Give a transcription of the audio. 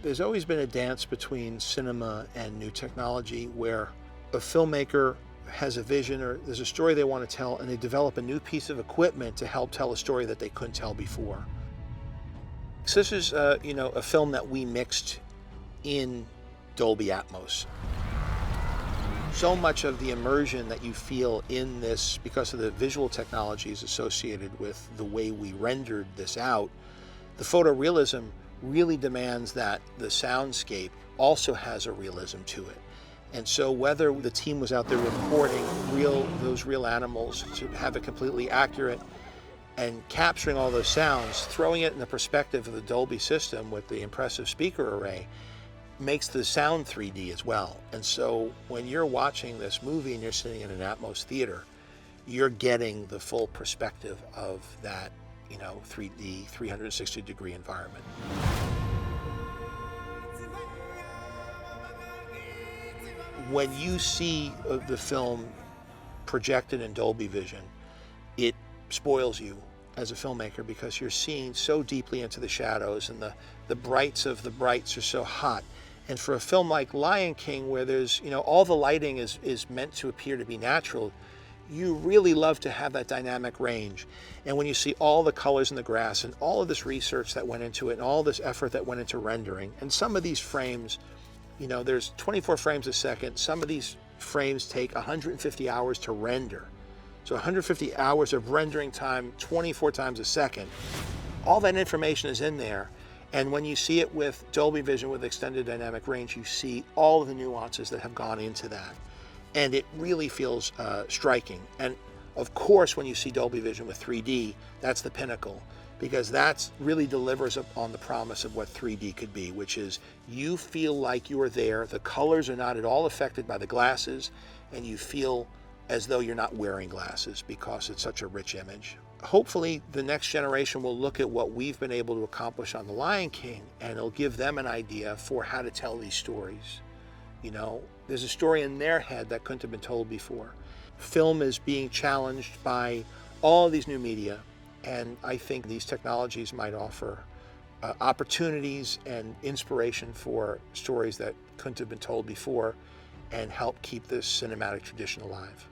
There's always been a dance between cinema and new technology where a filmmaker has a vision or there's a story they want to tell and they develop a new piece of equipment to help tell a story that they couldn't tell before. So this is, a film that we mixed in Dolby Atmos. So much of the immersion that you feel in this, because of the visual technologies associated with the way we rendered this out, the photorealism really demands that the soundscape also has a realism to it. And so whether the team was out there recording those real animals to have it completely accurate and capturing all those sounds, throwing it in the perspective of the Dolby system with the impressive speaker array, makes the sound 3D as well. And so when you're watching this movie and you're sitting in an Atmos theater, you're getting the full perspective of that 3D, 360-degree environment. When you see the film projected in Dolby Vision, it spoils you as a filmmaker because you're seeing so deeply into the shadows, and the brights of the brights are so hot. And for a film like Lion King, where there's, all the lighting is meant to appear to be natural, you really love to have that dynamic range. And when you see all the colors in the grass and all of this research that went into it and all this effort that went into rendering, and some of these frames, there's 24 frames a second. Some of these frames take 150 hours to render. So 150 hours of rendering time, 24 times a second. All that information is in there. And when you see it with Dolby Vision with extended dynamic range, you see all of the nuances that have gone into that. And it really feels striking. And of course, when you see Dolby Vision with 3D, that's the pinnacle, because that really delivers upon the promise of what 3D could be, which is you feel like you're there. The colors are not at all affected by the glasses, and you feel as though you're not wearing glasses because it's such a rich image. Hopefully, the next generation will look at what we've been able to accomplish on The Lion King, and it'll give them an idea for how to tell these stories. There's a story in their head that couldn't have been told before. Film is being challenged by all these new media, and I think these technologies might offer opportunities and inspiration for stories that couldn't have been told before and help keep this cinematic tradition alive.